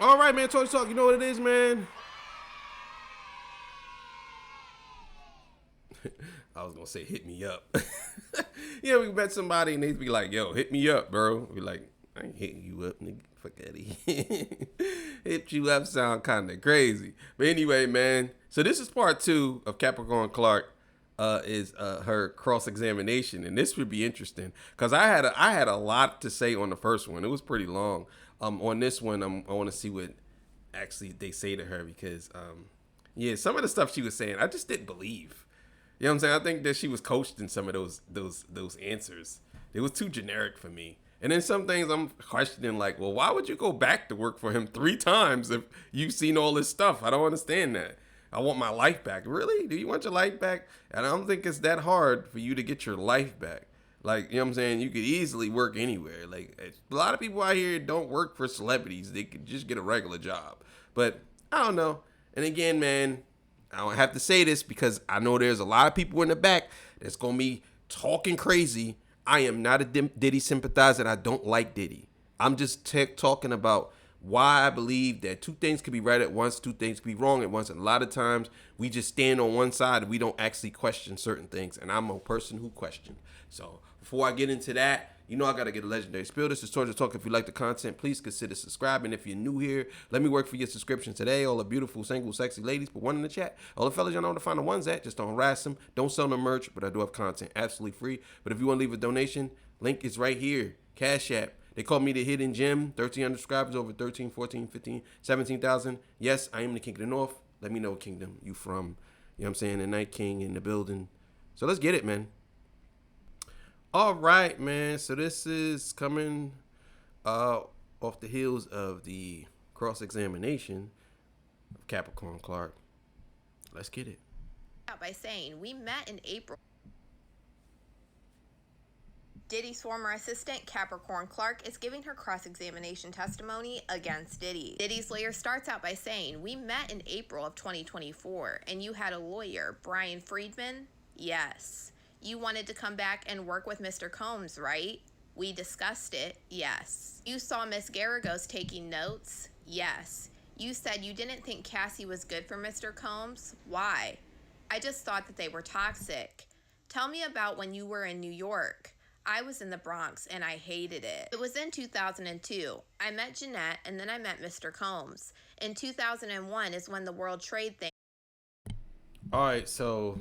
All right, man. Talk. You know what it is, man. I was gonna say hit me up. Yeah, we met somebody and they'd be like, "Yo, hit me up, bro." Be like, "I ain't hitting you up, nigga. Fuck out of here." Hit you up sound kind of crazy, but anyway, man. So this is part two of Capricorn Clark. Is her cross examination, and this would be interesting because I had a lot to say on the first one. It was pretty long. On this one, I want to see what actually they say to her because yeah, some of the stuff she was saying, I just didn't believe. You know what I'm saying? I think that she was coached in some of those answers. It was too generic for me. And then some things I'm questioning, like, well, why would you go back to work for him 3 times if you've seen all this stuff? I don't understand that. I want my life back. Really? Do you want your life back? And I don't think it's that hard for you to get your life back. Like, you know what I'm saying? You could easily work anywhere. Like, a lot of people out here don't work for celebrities. They could just get a regular job. But I don't know. And again, man, I don't have to say this because I know there's a lot of people in the back that's going to be talking crazy. I am not a Diddy sympathizer. I don't like Diddy. I'm just talking about why I believe that two things could be right at once, two things could be wrong at once. And a lot of times we just stand on one side and we don't actually question certain things. And I'm a person who questions. So before I get into that, you know I got to get a legendary spill. This is Torture Talk. If you like the content, please consider subscribing. If you're new here, let me work for your subscription today. All the beautiful, single, sexy ladies, put one in the chat. All the fellas, y'all know where to find the ones at. Just don't harass them. Don't sell no merch, but I do have content absolutely free. But if you want to leave a donation, link is right here. Cash App. They call me the hidden gem. 1,300 subscribers, over 13, 14, 15, 17,000. Yes, I am the king of the north. Let me know what kingdom you from. You know what I'm saying? The Night King in the building. So let's get it, man. All right, man. So this is coming off the heels of the cross-examination of Capricorn Clark. Let's get it. By saying, we met in April. Diddy's former assistant, Capricorn Clark, is giving her cross-examination testimony against Diddy. Diddy's lawyer starts out by saying, we met in April of 2024, and you had a lawyer, Brian Friedman? Yes. You wanted to come back and work with Mr. Combs, right? We discussed it. Yes. You saw Miss Garagos taking notes? Yes. You said you didn't think Cassie was good for Mr. Combs? Why? I just thought that they were toxic. Tell me about when you were in New York. I was in the Bronx and I hated it. It was in 2002. I met Jeanette and then I met Mr. Combs. In 2001 is when the World Trade thing. All right, so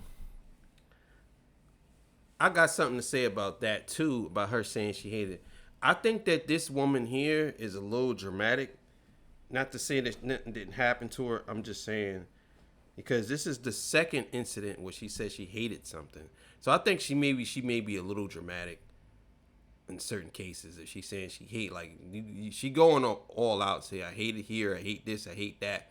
I got something to say about that too, about her saying she hated it. I think that this woman here is a little dramatic. Not to say that nothing didn't happen to her. I'm just saying because this is the second incident where she said she hated something. So I think she may be a little dramatic in certain cases. If she's saying she hate, like she going all out, say I hate it here, I hate this, I hate that.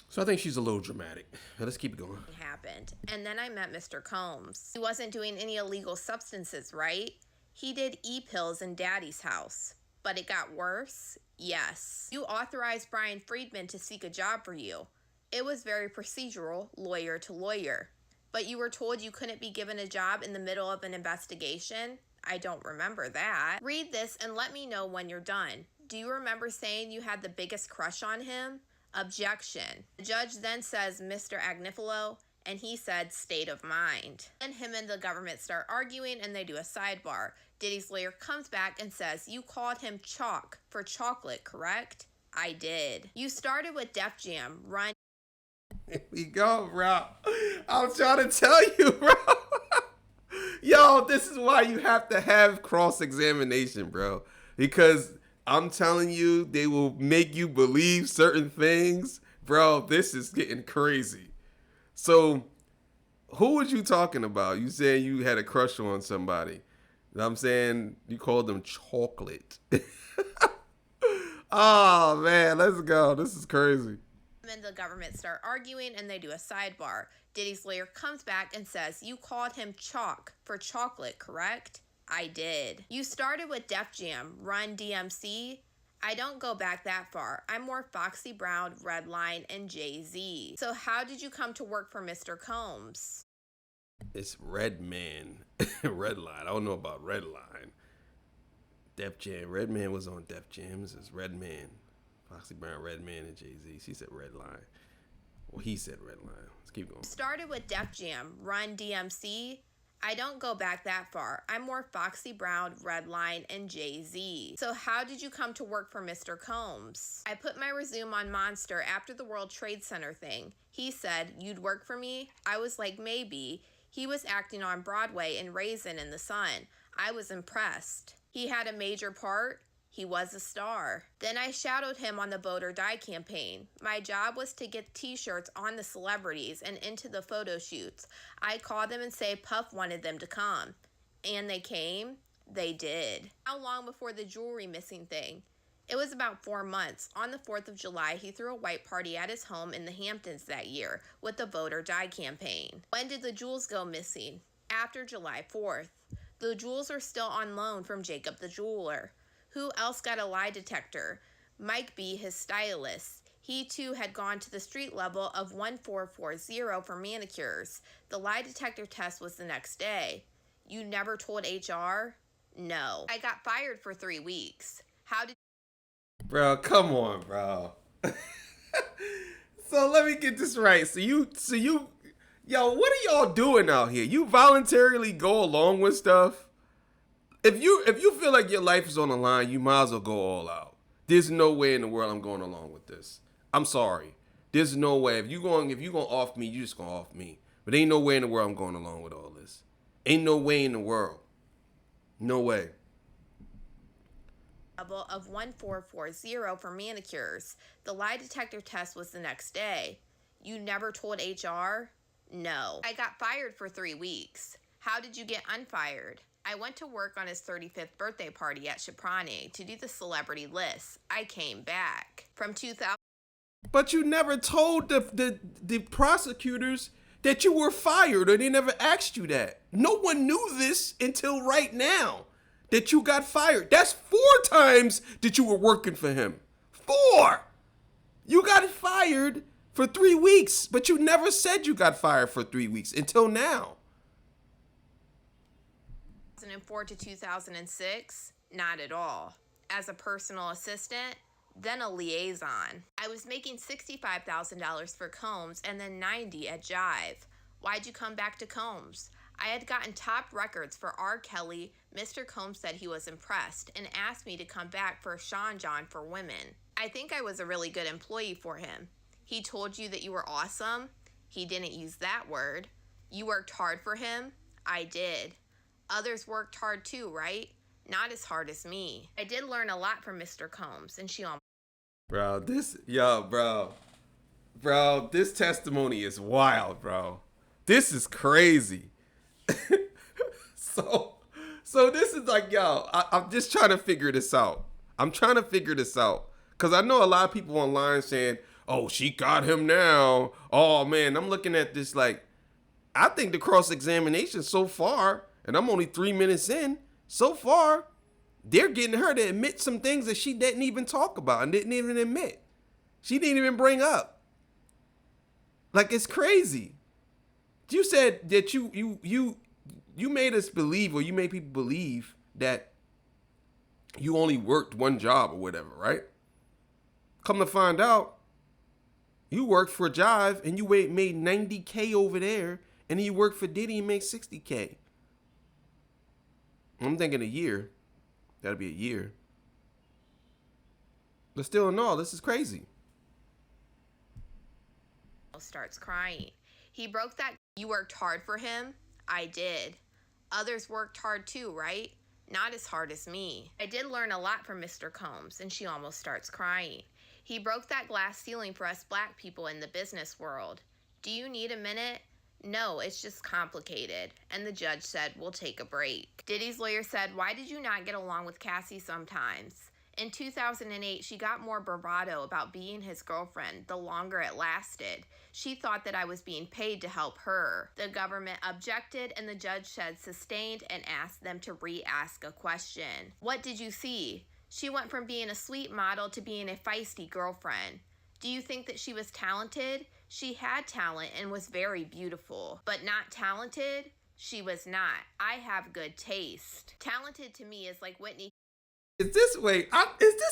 So I think she's a little dramatic. Now let's keep it going. Happened. And then I met Mr. Combs. He wasn't doing any illegal substances, right? He did e-pills in Daddy's house. But it got worse? Yes. You authorized Brian Friedman to seek a job for you. It was very procedural, lawyer to lawyer. But you were told you couldn't be given a job in the middle of an investigation? I don't remember that. Read this and let me know when you're done. Do you remember saying you had the biggest crush on him? Objection. The judge then says, Mr. Agnifilo, and he said, state of mind. Then him and the government start arguing and they do a sidebar. Diddy's lawyer comes back and says, you called him Chalk for chocolate, correct? I did. You started with Def Jam, Run. Here we go, bro. I'm trying to tell you, bro. Yo, this is why you have to have cross-examination, bro. Because I'm telling you, they will make you believe certain things. Bro, this is getting crazy. So, who was you talking about? You said you had a crush on somebody. You know what I'm saying? You called them chocolate. Oh, man, let's go. This is crazy. And the government start arguing and they do a sidebar. Diddy's lawyer comes back and says, you called him Chalk for chocolate, correct? I did. You started with Def Jam, Run DMC. I don't go back that far. I'm more Foxy Brown, Redline, and Jay-Z. So how did you come to work for Mr. Combs? It's Redman. Redline. I don't know about Redline. Def Jam. Redman was on Def Jam. This is Redman. Foxy Brown, Redman, and Jay-Z. She said Red Line. Well, he said Red Line. Let's keep going. Started with Def Jam, Run DMC. I don't go back that far. I'm more Foxy Brown, Redline, and Jay-Z. So how did you come to work for Mr. Combs? I put my resume on Monster after the World Trade Center thing. He said, "You'd work for me?" I was like, maybe. He was acting on Broadway in Raisin in the Sun. I was impressed. He had a major part. He was a star. Then I shadowed him on the Vote or Die campaign. My job was to get t-shirts on the celebrities and into the photo shoots. I'd call them and say Puff wanted them to come. And they came. They did. How long before the jewelry missing thing? It was about 4 months. On the 4th of July, he threw a white party at his home in the Hamptons that year with the Vote or Die campaign. When did the jewels go missing? After July 4th. The jewels are still on loan from Jacob the jeweler. Who else got a lie detector? Mike B., his stylist. He too had gone to the street level of 1440 for manicures. The lie detector test was the next day. You never told HR? No. I got fired for 3 weeks. How did... Bro, come on, bro. So let me get this right. So you, yo, what are y'all doing out here? You voluntarily go along with stuff? If you feel like your life is on the line, you might as well go all out. There's no way in the world I'm going along with this. I'm sorry. There's no way. If you going off me, you just gonna off me. But ain't no way in the world I'm going along with all this. Ain't no way in the world. No way. Level of 1440 for manicures. The lie detector test was the next day. You never told HR? No. I got fired for 3 weeks. How did you get unfired? I went to work on his 35th birthday party at Chaprane to do the celebrity list. I came back. From 2000... But you never told the prosecutors that you were fired, or they never asked you that. No one knew this until right now, that you got fired. That's 4 times that you were working for him. 4! You got fired for 3 weeks, but you never said you got fired for 3 weeks until now. 2004 to 2006, not at all. As a personal assistant, then a liaison. I was making $65,000 for Combs and then $90,000 at Jive. Why'd you come back to Combs? I had gotten top records for R. Kelly. Mr. Combs said he was impressed and asked me to come back for Sean John for women. I think I was a really good employee for him. He told you that you were awesome? He didn't use that word. You worked hard for him? I did. Others worked hard too, right? Not as hard as me. I did learn a lot from Mr. Combs, and she almost... Bro, this testimony is wild, bro. This is crazy. So this is like, yo, I'm just trying to figure this out. Because I know a lot of people online saying, oh, she got him now. Oh, man, I'm looking at this like, I think the cross-examination so far, and I'm only 3 minutes in, so far, they're getting her to admit some things that she didn't even talk about and didn't even admit. She didn't even bring up. Like, it's crazy. You said that you made us believe, or you made people believe that you only worked one job or whatever, right? Come to find out, you worked for Jive and you made $90K over there, and then you worked for Diddy and made $60K. I'm thinking a year. That'll be a year. But still in all, this is crazy. Starts crying. He broke that. You worked hard for him? I did. Others worked hard too, right? Not as hard as me. I did learn a lot from Mr. Combs, and she almost starts crying. He broke that glass ceiling for us black people in the business world. Do you need a minute? No, it's just complicated. And the judge said, we'll take a break. Diddy's lawyer said, why did you not get along with Cassie sometimes? In 2008, she got more bravado about being his girlfriend the longer it lasted. She thought that I was being paid to help her. The government objected, and the judge said sustained and asked them to re-ask a question. What did you see? She went from being a sweet model to being a feisty girlfriend. Do you think that she was talented? She had talent and was very beautiful, but not talented? She was not. I have good taste. Talented to me is like Whitney. Is this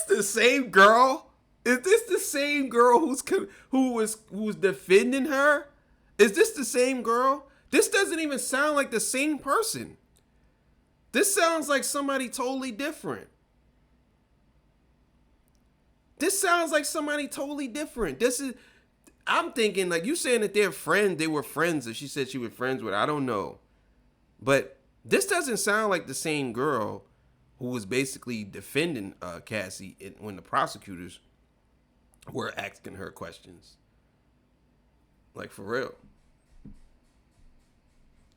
the same girl? Is this the same girl who was defending her? Is this the same girl? This doesn't even sound like the same person. This sounds like somebody totally different. This sounds like somebody totally different. I'm thinking like you saying that they're friends, they were friends, or she said she was friends with, I don't know. But this doesn't sound like the same girl who was basically defending Cassie when the prosecutors were asking her questions. Like, for real.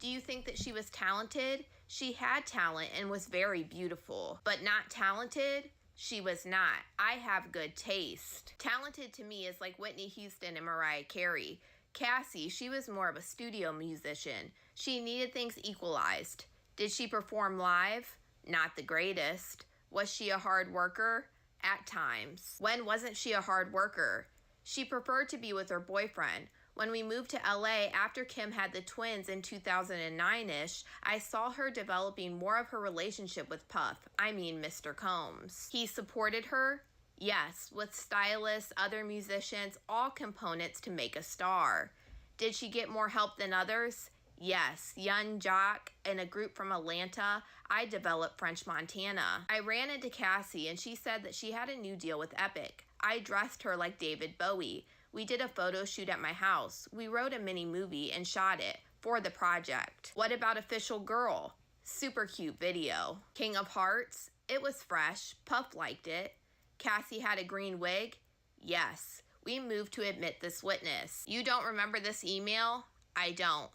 Do you think that she was talented? She had talent and was very beautiful, but not talented? She was not. I have good taste. Talented to me is like Whitney Houston and Mariah Carey. Cassie, she was more of a studio musician. She needed things equalized. Did she perform live? Not the greatest. Was she a hard worker? At times. When wasn't she a hard worker? She preferred to be with her boyfriend. When we moved to LA after Kim had the twins in 2009-ish, I saw her developing more of her relationship with Puff, Mr. Combs. He supported her? Yes, with stylists, other musicians, all components to make a star. Did she get more help than others? Yes, young jock in a group from Atlanta, I developed French Montana. I ran into Cassie and she said that she had a new deal with Epic. I dressed her like David Bowie. We did a photo shoot at my house. We wrote a mini movie and shot it for the project. What about Official Girl? Super cute video. King of Hearts? It was fresh. Puff liked it. Cassie had a green wig? Yes. We moved to admit this witness. You don't remember this email? I don't.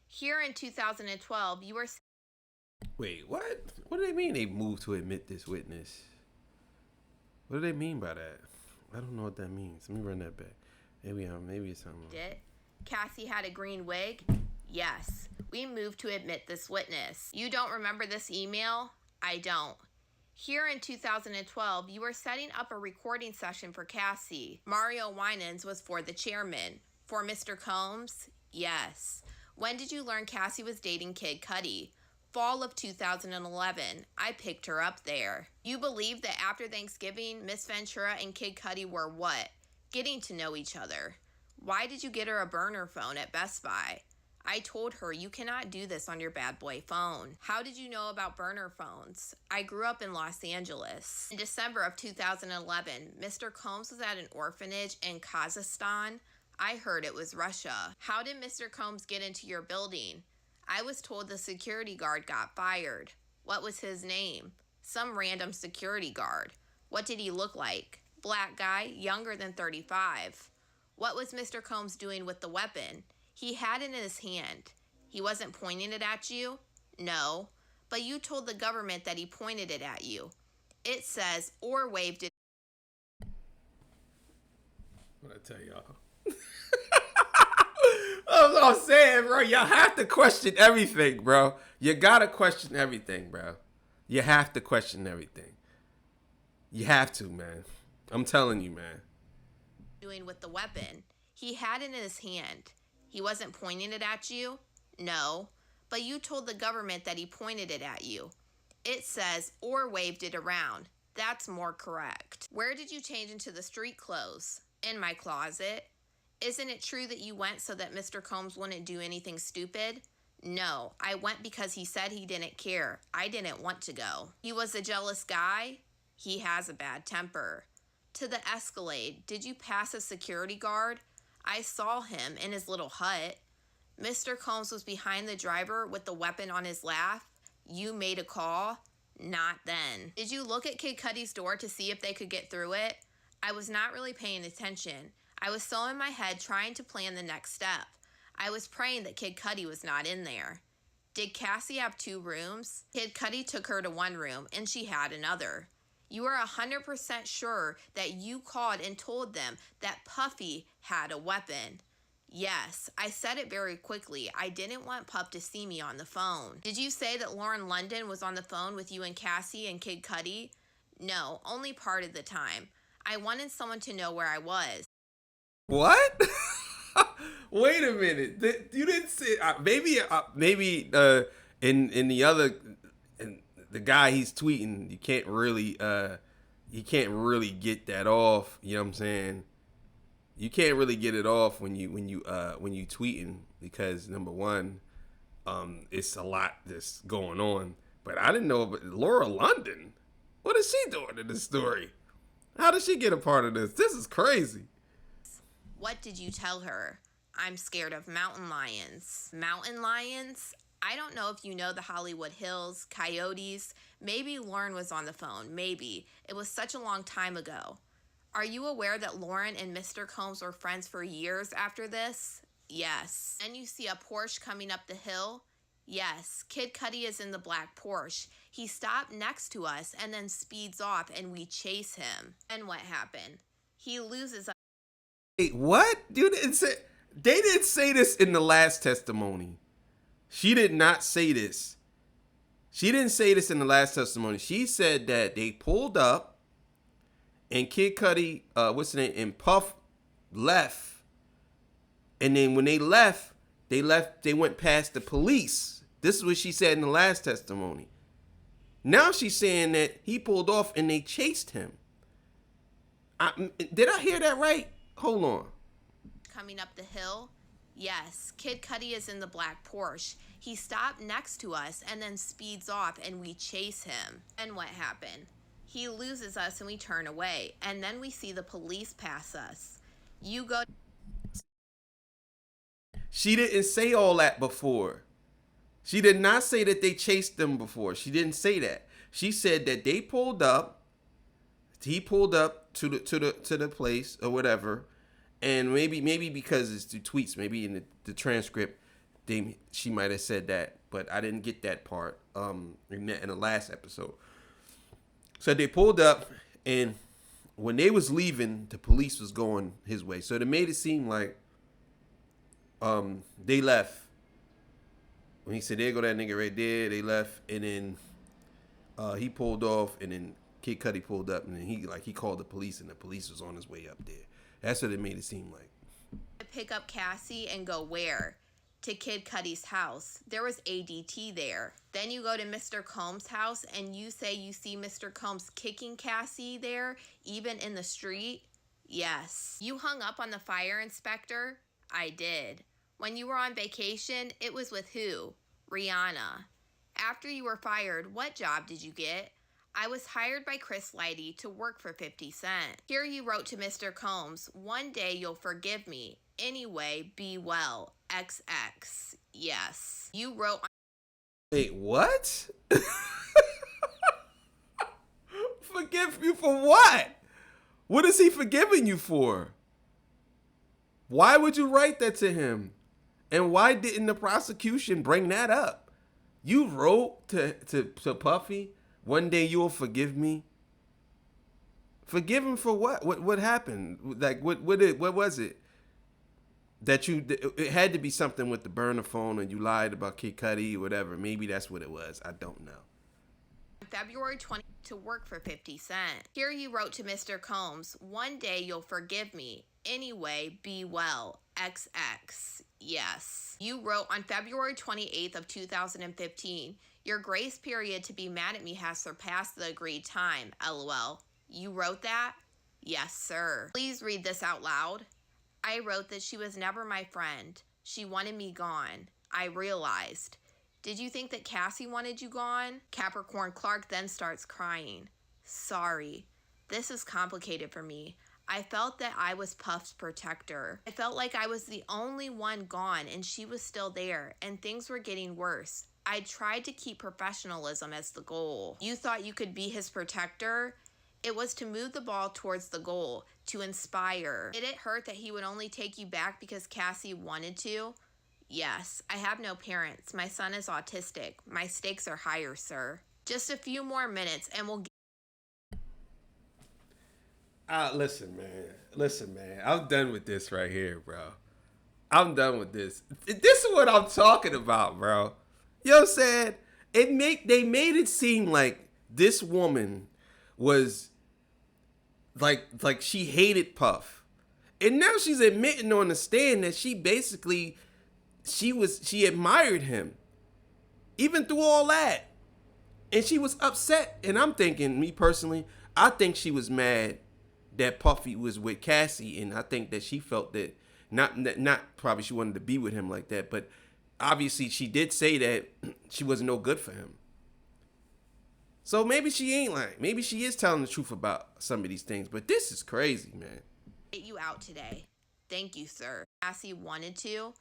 Here in 2012, you were... Wait, what? What do they mean they moved to admit this witness? What do they mean by that? I don't know what that means. Let me run that back. Maybe it's something. Cassie had a green wig? Yes. We moved to admit this witness. You don't remember this email? I don't. Here in 2012, you were setting up a recording session for Cassie. Mario Winans was for the chairman. For Mr. Combs? Yes. When did you learn Cassie was dating Kid Cudi? Fall of 2011. I picked her up there. You believe that after Thanksgiving, Miss Ventura and Kid Cudi were what? Getting to know each other. Why did you get her a burner phone at Best Buy? I told her you cannot do this on your bad boy phone. How did you know about burner phones? I grew up in Los Angeles. In December of 2011, Mr. Combs was at an orphanage in Kazakhstan. I heard it was Russia. How did Mr. Combs get into your building? I was told the security guard got fired. What was his name? Some random security guard. What did he look like? Black guy, younger than 35. What was Mr. Combs doing with the weapon? He had it in his hand. He wasn't pointing it at you? No. But you told the government that he pointed it at you. It says, or waved it. What I tell y'all? I'm saying, bro, y'all have to question everything, bro. You gotta question everything, bro. You have to question everything. You have to, man. I'm telling you, man. Doing with the weapon. He had it in his hand. He wasn't pointing it at you? No. But you told the government that he pointed it at you. It says, or waved it around. That's more correct. Where did you change into the street clothes? In my closet. Isn't it true that you went so that Mr. Combs wouldn't do anything stupid? No, I went because he said he didn't care. I didn't want to go. He was a jealous guy? He has a bad temper. To the Escalade, did you pass a security guard? I saw him in his little hut. Mr. Combs was behind the driver with the weapon on his lap. You made a call? Not then. Did you look at Kid Cudi's door to see if they could get through it? I was not really paying attention. I was so in my head trying to plan the next step. I was praying that Kid Cudi was not in there. Did Cassie have 2 rooms? Kid Cudi took her to one room and she had another. You are 100% sure that you called and told them that Puffy had a weapon. Yes, I said it very quickly. I didn't want Puff to see me on the phone. Did you say that Lauren London was on the phone with you and Cassie and Kid Cudi? No, only part of the time. I wanted someone to know where I was. What? Wait a minute. You didn't say maybe in the other in the guy he's tweeting. You can't really you can't really get that off. You know what I'm saying? You can't really get it off when you tweeting, because number one, it's a lot that's going on. But I didn't know about Laura London. What is she doing in this story? How did she get a part of this? This is crazy. What did you tell her? I'm scared of mountain lions. Mountain lions? I don't know if you know the Hollywood Hills, coyotes. Maybe Lauren was on the phone. Maybe. It was such a long time ago. Are you aware that Lauren and Mr. Combs were friends for years after this? Yes. And you see a Porsche coming up the hill? Yes. Kid Cudi is in the black Porsche. He stopped next to us and then speeds off and we chase him. And what happened? He loses. Wait, what? Dude, they didn't say this in the last testimony. She did not say this. She didn't say this in the last testimony. She said that they pulled up and Kid Cudi, what's the name, and Puff left. And then when they went past the police. This is what she said in the last testimony. Now she's saying that he pulled off and they chased him. Did I hear that right? Hold on. Coming up the hill? Yes. Kid Cudi is in the black Porsche. He stopped next to us and then speeds off and we chase him. And what happened? He loses us and we turn away. And then we see the police pass us. You go. She didn't say all that before. She did not say that they chased them before. She didn't say that. She said that they pulled up. He pulled up to the place or whatever, and maybe because it's the tweets, maybe in the transcript, she might have said that, but I didn't get that part in the last episode. So they pulled up, and when they was leaving, the police was going his way. So they made it seem like they left. When he said, there go that nigga right there, they left, and then he pulled off, and then Kid Cudi pulled up, and then he called the police, and the police was on his way up there. That's what it made it seem like. Pick up Cassie and go where? To Kid Cudi's house. There was ADT there. Then you go to Mr. Combs' house, and you say you see Mr. Combs kicking Cassie there, even in the street? Yes. You hung up on the fire inspector? I did. When you were on vacation, it was with who? Rihanna. After you were fired, what job did you get? I was hired by Chris Lighty to work for 50 Cent. Here you wrote to Mr. Combs, one day you'll forgive me. Anyway, be well. XX. Yes. You wrote. Wait, what? Forgive you for what? What is he forgiving you for? Why would you write that to him? And why didn't the prosecution bring that up? You wrote to Puffy, one day you'll forgive me. Forgive him for what? What happened? Like what was it? That it had to be something with the burner phone and you lied about Kid Cudi or whatever. Maybe that's what it was. I don't know. February 20th to work for 50 Cent. Here you wrote to Mr. Combs, one day you'll forgive me. Anyway, be well. XX. Yes. You wrote on February 28th of 2015, your grace period to be mad at me has surpassed the agreed time. LOL. You wrote that? Yes, sir. Please read this out loud. I wrote that she was never my friend. She wanted me gone. I realized. Did you think that Cassie wanted you gone? Capricorn Clark then starts crying. Sorry. This is complicated for me. I felt that I was Puff's protector. I felt like I was the only one gone and she was still there and things were getting worse. I tried to keep professionalism as the goal. You thought you could be his protector? It was to move the ball towards the goal, to inspire. Did it hurt that he would only take you back because Cassie wanted to? Yes, I have no parents. My son is autistic. My stakes are higher, sir. Just a few more minutes and we'll Listen, man. I'm done with this right here, bro. I'm done with this. This is what I'm talking about, bro. You know what I'm saying? They made it seem like this woman was like she hated Puff. And now she's admitting on the stand that she admired him. Even through all that. And she was upset. And I'm thinking, me personally, I think she was mad that Puffy was with Cassie, and I think that she felt that not probably she wanted to be with him like that, but obviously she did say that she wasn't no good for him. So maybe she ain't lying. Maybe she is telling the truth about some of these things. But this is crazy, man. Get you out today. Thank you, sir. Cassie wanted to.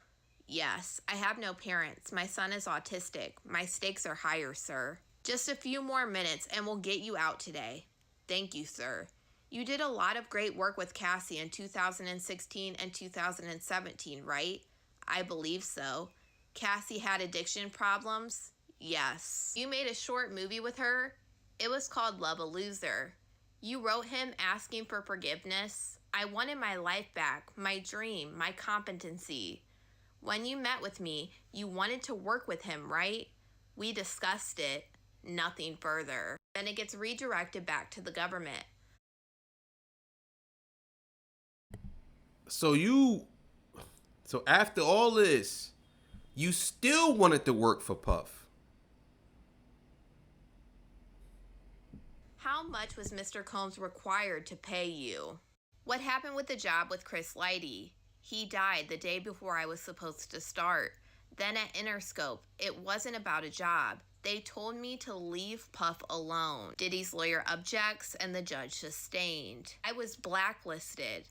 Yes, I have no parents. My son is autistic. My stakes are higher, sir. Just a few more minutes and we'll get you out today. Thank you, sir. You did a lot of great work with Cassie in 2016 and 2017, right? I believe so. Cassie had addiction problems? Yes. You made a short movie with her? It was called Love a Loser. You wrote him asking for forgiveness? I wanted my life back, my dream, my competency. When you met with me, you wanted to work with him, right? We discussed it. Nothing further. Then it gets redirected back to the government. So after all this, you still wanted to work for Puff. How much was Mr. Combs required to pay you? What happened with the job with Chris Lighty? He died the day before I was supposed to start. Then at Interscope, it wasn't about a job. They told me to leave Puff alone. Diddy's lawyer objects and the judge sustained. I was blacklisted.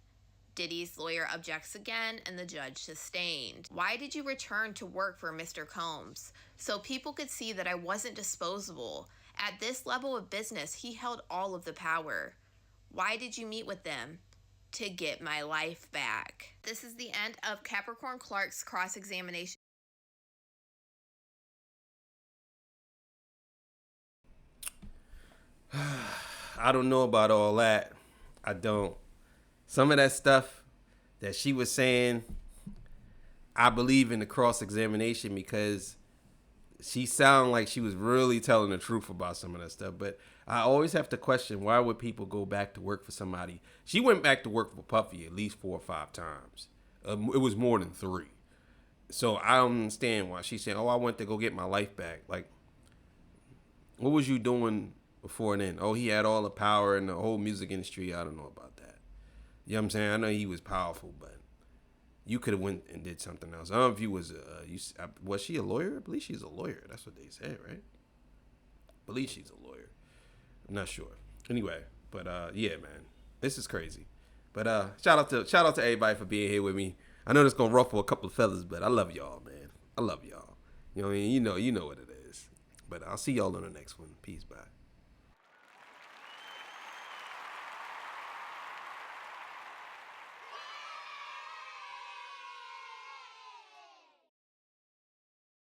Diddy's lawyer objects again and the judge sustained. Why did you return to work for Mr. Combs? So people could see that I wasn't disposable. At this level of business, he held all of the power. Why did you meet with them? To get my life back. This is the end of Capricorn Clark's cross-examination. I don't know about all that. I don't. Some of that stuff that she was saying, I believe in the cross-examination because she sounded like she was really telling the truth about some of that stuff. But I always have to question, why would people go back to work for somebody? She went back to work for Puffy at least 4 or 5 times. It was more than 3. So I don't understand why she's saying, oh, I went to go get my life back. Like, what was you doing before then? Oh, he had all the power in the whole music industry. I don't know about that. You know what I'm saying? I know he was powerful, but you could have went and did something else. I don't know if you was she a lawyer? I believe she's a lawyer. That's what they said, right? I believe she's a lawyer. I'm not sure. Anyway, but yeah, man, this is crazy. But shout out to everybody for being here with me. I know this gonna ruffle a couple of feathers, but I love y'all, man. I love y'all. You know what I mean? You know what it is. But I'll see y'all on the next one. Peace, bye.